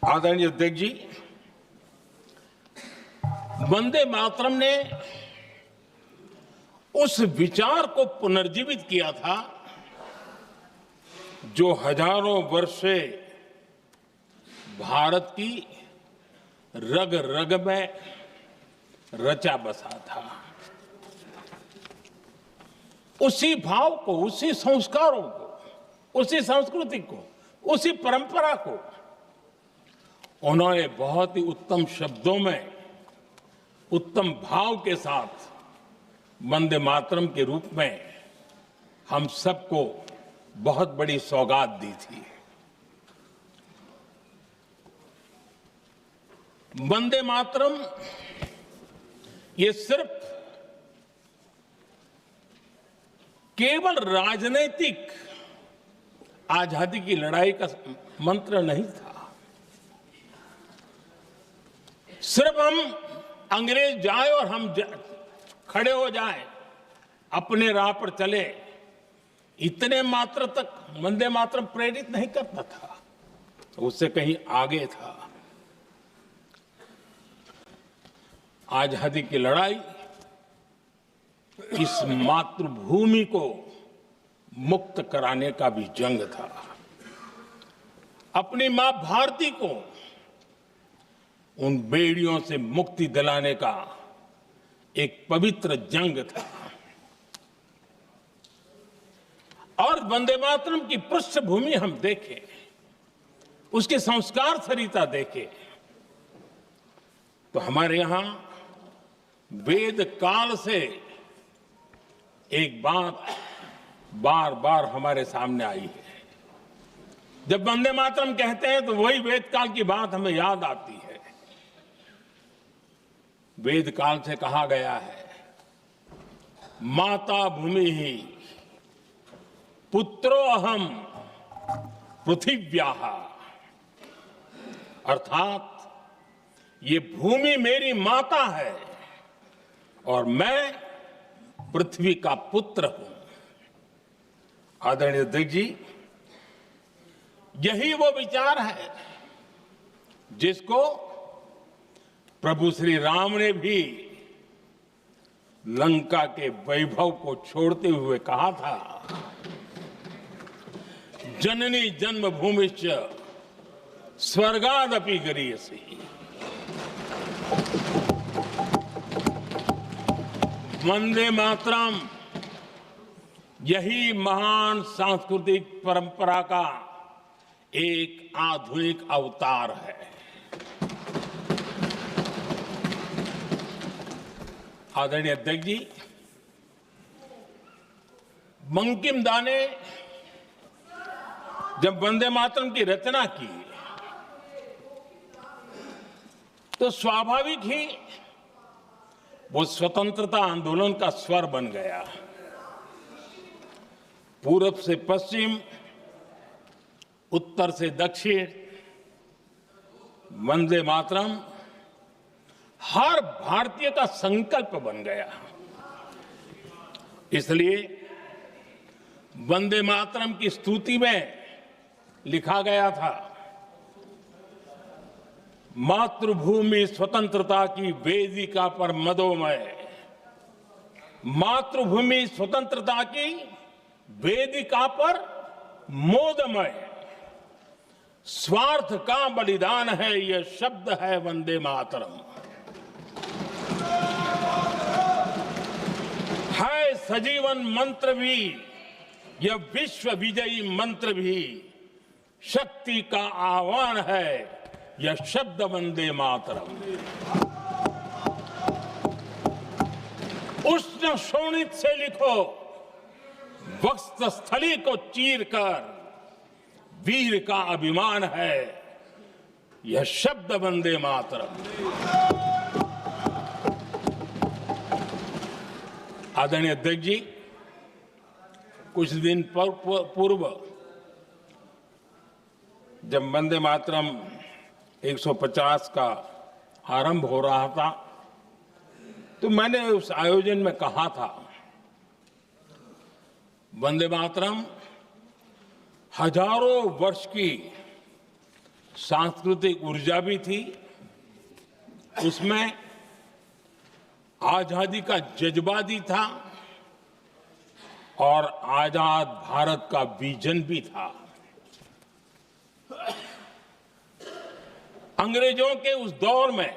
आदरणीय अध्यक्ष जी, वंदे मातरम ने उस विचार को पुनर्जीवित किया था जो हजारों वर्ष से भारत की रग रग में रचा बसा था। उसी भाव को, उसी संस्कारों को, उसी संस्कृति को, उसी परंपरा को उन्होंने बहुत ही उत्तम शब्दों में, उत्तम भाव के साथ वंदे मातरम के रूप में हम सबको बहुत बड़ी सौगात दी थी। वंदे मातरम ये सिर्फ केवल राजनीतिक आजादी की लड़ाई का मंत्र नहीं था। सिर्फ हम अंग्रेज जाए और हम खड़े हो जाएं, अपने राह पर चले, इतने मात्र तक वंदे मातरम प्रेरित नहीं करता था, उससे कहीं आगे था। आजादी की लड़ाई इस मातृभूमि को मुक्त कराने का भी जंग था। अपनी मां भारती को उन बेड़ियों से मुक्ति दिलाने का एक पवित्र जंग था। और वंदे मातरम की पृष्ठभूमि हम देखें, उसके संस्कार सरिता देखें, तो हमारे यहां वेद काल से एक बात बार बार हमारे सामने आई है। जब वंदे मातरम कहते हैं तो वही वेद काल की बात हमें याद आती है। वेद काल से कहा गया है, माता भूमि ही पुत्रो अहम पृथिव्याः, अर्थात ये भूमि मेरी माता है और मैं पृथ्वी का पुत्र हूं। आदरणीय अध्यक्ष जी, यही वो विचार है जिसको प्रभु श्री राम ने भी लंका के वैभव को छोड़ते हुए कहा था, जननी जन्मभूमिश्च स्वर्गादपि गरीयसी। वंदे मातरम यही महान सांस्कृतिक परंपरा का एक आधुनिक अवतार है। आदरणीय अध्यक्ष जी, बंकिम दा ने जब वंदे मातरम की रचना की तो स्वाभाविक ही वो स्वतंत्रता आंदोलन का स्वर बन गया। पूरब से पश्चिम, उत्तर से दक्षिण, वंदे मातरम हर भारतीय का संकल्प बन गया। इसलिए वंदे मातरम की स्तुति में लिखा गया था, मातृभूमि स्वतंत्रता की वेदिका पर मदोमय, मातृभूमि स्वतंत्रता की वेदिका पर मोदमय, स्वार्थ का बलिदान है यह शब्द है वंदे मातरम। है सजीवन मंत्र भी यह विश्व विजयी मंत्र भी, शक्ति का आह्वान है यह शब्द वंदे मातरम। उष्ण शोणित से लिखो, वक्षस्थली को चीर कर, वीर का अभिमान है यह शब्द वंदे मातरम। आदरणीय अध्यक्ष जी, कुछ दिन पूर्व जब वंदे मातरम 150 का आरंभ हो रहा था तो मैंने उस आयोजन में कहा था, वंदे मातरम हजारों वर्ष की सांस्कृतिक ऊर्जा भी थी, उसमें आजादी का जज्बा भी था और आजाद भारत का विजन भी था। अंग्रेजों के उस दौर में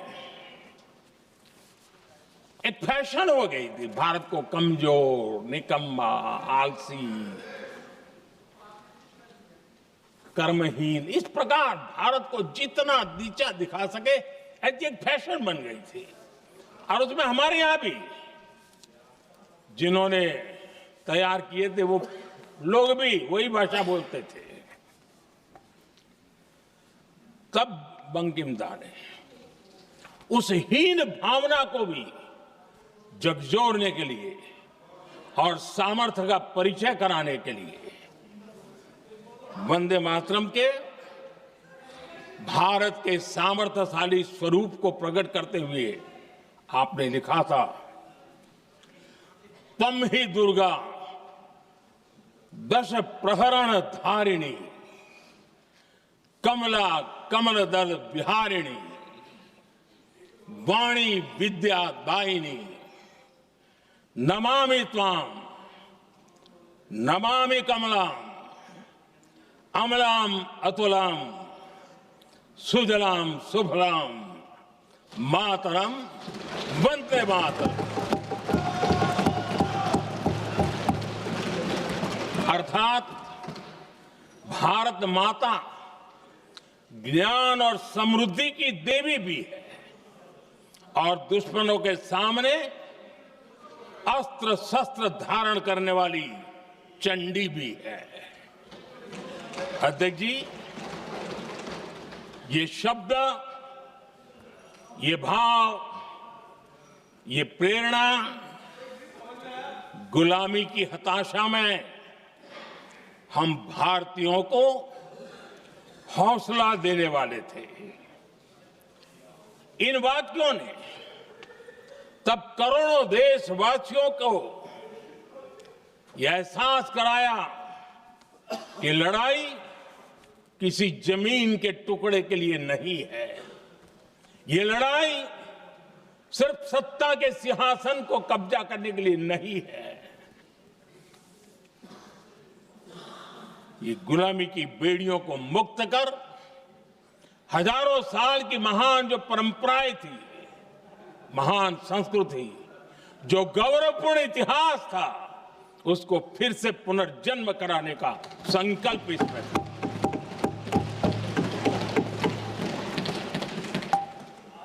एक फैशन हो गई थी भारत को कमजोर, निकम्मा, आलसी, कर्महीन, इस प्रकार भारत को जितना नीचा दिखा सके ऐसी एक फैशन बन गई थी। और उसमें हमारे यहां भी जिन्होंने तैयार किए थे वो लोग भी वही भाषा बोलते थे। तब बंकिम दा ने उस हीन भावना को भी झकझोरने के लिए और सामर्थ्य का परिचय कराने के लिए वंदे मातरम के भारत के सामर्थ्यशाली स्वरूप को प्रकट करते हुए आपने लिखा था, तम ही दुर्गा दश प्रहरण धारिणी, कमला कमल दल विहारिणी, वाणी विद्या दायिनी, नमामि त्वाम नमामि कमलाम, अमलाम अतुलाम, सुजलाम सुफलाम, मातरम वंदे मातरम। अर्थात भारत माता ज्ञान और समृद्धि की देवी भी है और दुश्मनों के सामने अस्त्र शस्त्र धारण करने वाली चंडी भी है। अध्यक्ष जी, ये शब्द, ये भाव, ये प्रेरणा गुलामी की हताशा में हम भारतीयों को हौसला देने वाले थे। इन वाक्यों ने तब करोड़ों देशवासियों को यह एहसास कराया कि लड़ाई किसी जमीन के टुकड़े के लिए नहीं है। ये लड़ाई सिर्फ सत्ता के सिंहासन को कब्जा करने के लिए नहीं है। ये गुलामी की बेड़ियों को मुक्त कर हजारों साल की महान जो परंपराएं थी, महान संस्कृति, जो गौरवपूर्ण इतिहास था, उसको फिर से पुनर्जन्म कराने का संकल्प इसमें था।